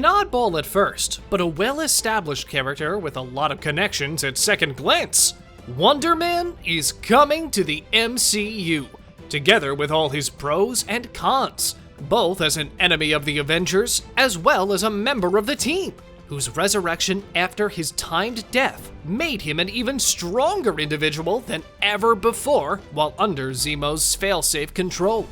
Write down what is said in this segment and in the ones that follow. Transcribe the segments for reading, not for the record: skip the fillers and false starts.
oddball at first, but a well-established character with a lot of connections at second glance, Wonder Man is coming to the MCU, together with all his pros and cons, both as an enemy of the Avengers as well as a member of the team, whose resurrection after his timed death made him an even stronger individual than ever before while under Zemo's failsafe control.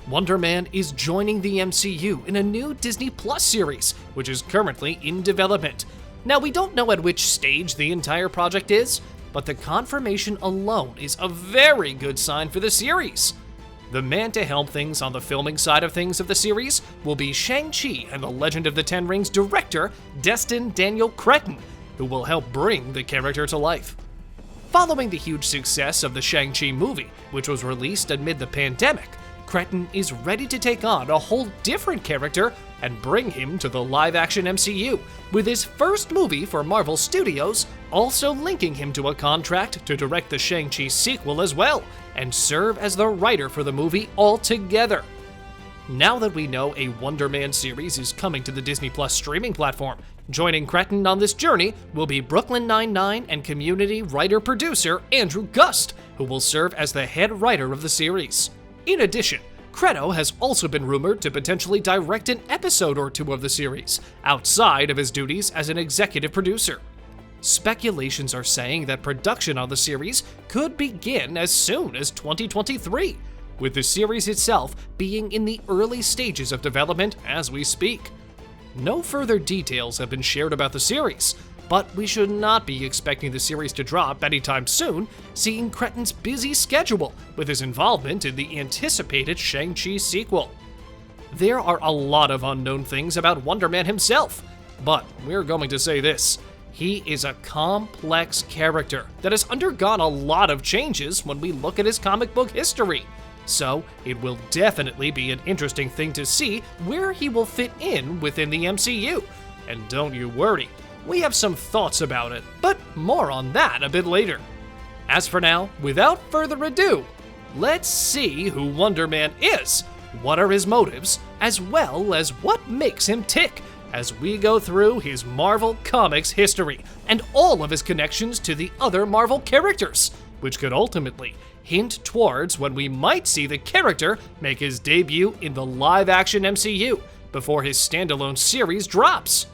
Wonder Man is joining the MCU in a new Disney Plus series, which is currently in development. Now, we don't know at which stage the entire project is, but the confirmation alone is a very good sign for the series. The man to help things on the filming side of things of the series will be Shang-Chi and the Legend of the Ten Rings director, Destin Daniel Cretton, who will help bring the character to life. Following the huge success of the Shang-Chi movie, which was released amid the pandemic, Cretton is ready to take on a whole different character and bring him to the live-action MCU, with his first movie for Marvel Studios also linking him to a contract to direct the Shang-Chi sequel as well, and serve as the writer for the movie altogether. Now that we know a Wonder Man series is coming to the Disney Plus streaming platform, joining Cretton on this journey will be Brooklyn Nine-Nine and Community writer-producer Andrew Gust, who will serve as the head writer of the series. In addition, Cretton has also been rumored to potentially direct an episode or two of the series, outside of his duties as an executive producer. Speculations are saying that production on the series could begin as soon as 2023, with the series itself being in the early stages of development as we speak. No further details have been shared about the series, but we should not be expecting the series to drop anytime soon, seeing Cretton's busy schedule with his involvement in the anticipated Shang-Chi sequel. There are a lot of unknown things about Wonder Man himself, but we're going to say this: he is a complex character that has undergone a lot of changes when we look at his comic book history. So it will definitely be an interesting thing to see where he will fit in within the MCU. And don't you worry, we have some thoughts about it, but more on that a bit later. As for now, without further ado, let's see who Wonder Man is, what are his motives, as well as what makes him tick, as we go through his Marvel Comics history and all of his connections to the other Marvel characters, which could ultimately hint towards when we might see the character make his debut in the live-action MCU before his standalone series drops.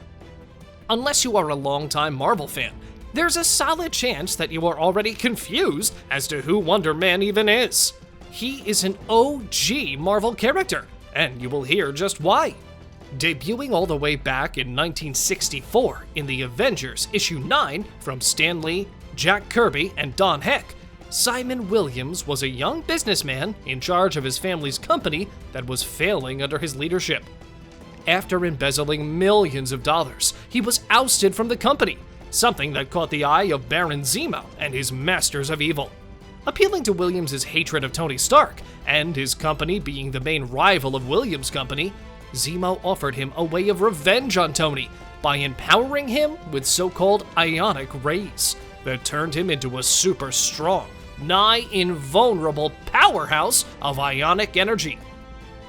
Unless you are a longtime Marvel fan, there's a solid chance that you are already confused as to who Wonder Man even is. He is an OG Marvel character, and you will hear just why. Debuting all the way back in 1964 in the Avengers issue 9 from Stan Lee, Jack Kirby, and Don Heck, Simon Williams was a young businessman in charge of his family's company that was failing under his leadership. After embezzling millions of dollars, he was ousted from the company, something that caught the eye of Baron Zemo and his Masters of Evil. Appealing to Williams' hatred of Tony Stark, and his company being the main rival of Williams' company, Zemo offered him a way of revenge on Tony by empowering him with so-called ionic rays that turned him into a super strong, nigh invulnerable powerhouse of ionic energy.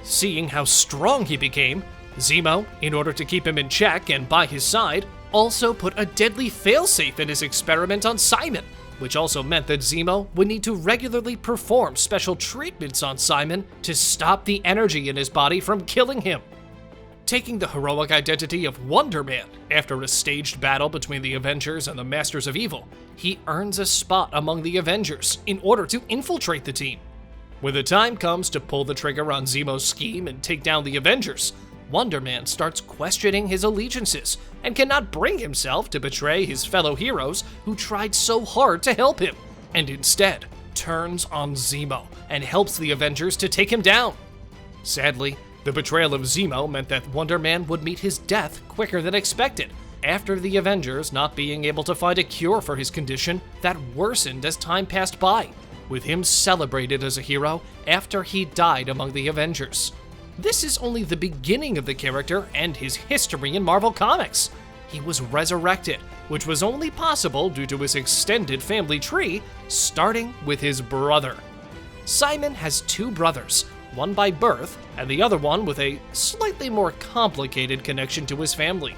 Seeing how strong he became, Zemo, in order to keep him in check and by his side, also put a deadly failsafe in his experiment on Simon, which also meant that Zemo would need to regularly perform special treatments on Simon to stop the energy in his body from killing him. Taking the heroic identity of Wonder Man after a staged battle between the Avengers and the Masters of Evil, he earns a spot among the Avengers in order to infiltrate the team. When the time comes to pull the trigger on Zemo's scheme and take down the Avengers, Wonder Man starts questioning his allegiances and cannot bring himself to betray his fellow heroes who tried so hard to help him, and instead turns on Zemo and helps the Avengers to take him down. Sadly, the betrayal of Zemo meant that Wonder Man would meet his death quicker than expected, after the Avengers not being able to find a cure for his condition that worsened as time passed by, with him celebrated as a hero after he died among the Avengers. This is only the beginning of the character and his history in Marvel Comics. He was resurrected, which was only possible due to his extended family tree, starting with his brother. Simon has two brothers, one by birth, and the other one with a slightly more complicated connection to his family.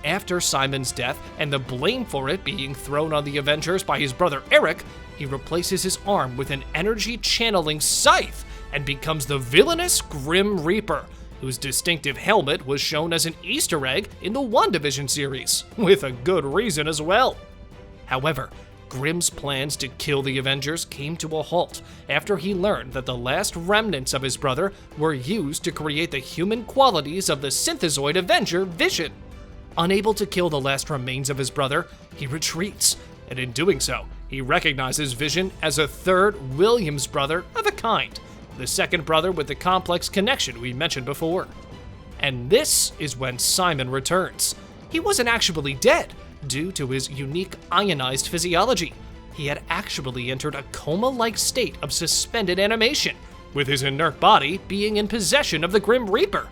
After Simon's death and the blame for it being thrown on the Avengers by his brother Eric, he replaces his arm with an energy channeling scythe and becomes the villainous Grim Reaper, whose distinctive helmet was shown as an Easter egg in the WandaVision series, with a good reason as well. However, Grim's plans to kill the Avengers came to a halt after he learned that the last remnants of his brother were used to create the human qualities of the synthezoid Avenger Vision. Unable to kill the last remains of his brother, he retreats, and in doing so, he recognizes Vision as a third Williams brother of a kind, the second brother with the complex connection we mentioned before. And this is when Simon returns. He wasn't actually dead, due to his unique ionized physiology. He had actually entered a coma-like state of suspended animation, with his inert body being in possession of the Grim Reaper.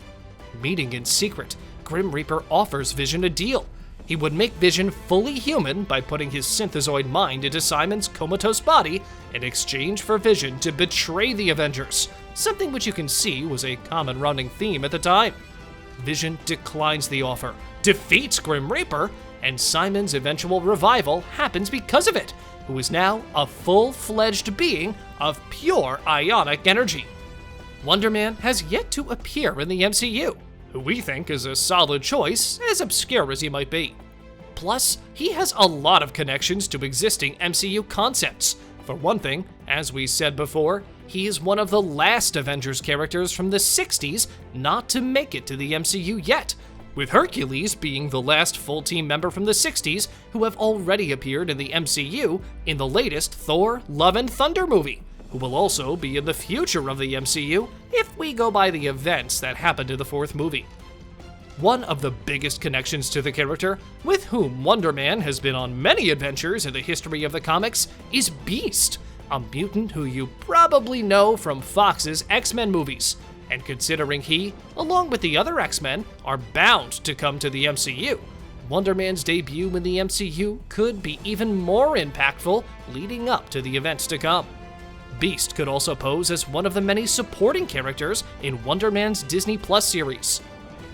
Meeting in secret, Grim Reaper offers Vision a deal. He would make Vision fully human by putting his synthezoid mind into Simon's comatose body in exchange for Vision to betray the Avengers, something which you can see was a common running theme at the time. Vision declines the offer, defeats Grim Reaper, and Simon's eventual revival happens because of it, who is now a full-fledged being of pure ionic energy. Wonder Man has yet to appear in the MCU, who we think is a solid choice, as obscure as he might be. Plus, he has a lot of connections to existing MCU concepts. For one thing, as we said before, he is one of the last Avengers characters from the 60s not to make it to the MCU yet, with Hercules being the last full-team member from the 60s who have already appeared in the MCU in the latest Thor: Love and Thunder movie, who will also be in the future of the MCU if we go by the events that happened in the fourth movie. One of the biggest connections to the character, with whom Wonder Man has been on many adventures in the history of the comics, is Beast, a mutant who you probably know from Fox's X-Men movies. And considering he, along with the other X-Men, are bound to come to the MCU, Wonder Man's debut in the MCU could be even more impactful leading up to the events to come. Beast could also pose as one of the many supporting characters in Wonder Man's Disney Plus series.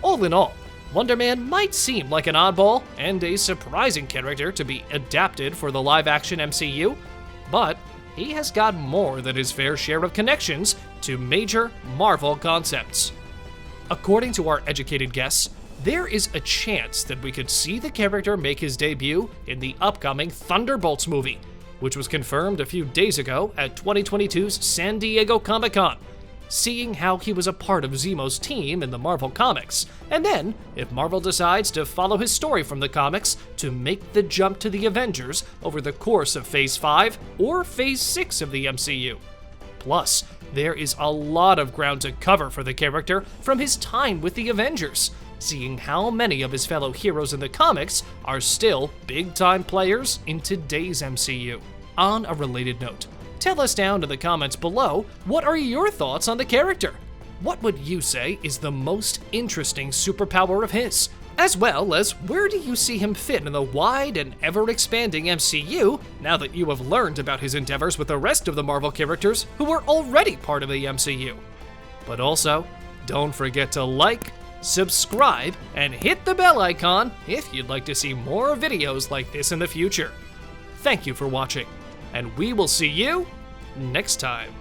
All in all, Wonder Man might seem like an oddball and a surprising character to be adapted for the live-action MCU, but he has got more than his fair share of connections to major Marvel concepts. According to our educated guess, there is a chance that we could see the character make his debut in the upcoming Thunderbolts movie, which was confirmed a few days ago at 2022's San Diego Comic-Con, seeing how he was a part of Zemo's team in the Marvel Comics, and then, if Marvel decides to follow his story from the comics, to make the jump to the Avengers over the course of Phase 5 or Phase 6 of the MCU. Plus, there is a lot of ground to cover for the character from his time with the Avengers, seeing how many of his fellow heroes in the comics are still big-time players in today's MCU. On a related note, tell us down in the comments below, what are your thoughts on the character? What would you say is the most interesting superpower of his? As well as, where do you see him fit in the wide and ever-expanding MCU now that you have learned about his endeavors with the rest of the Marvel characters who were already part of the MCU? But also, don't forget to like, subscribe, and hit the bell icon if you'd like to see more videos like this in the future. Thank you for watching, and we will see you next time.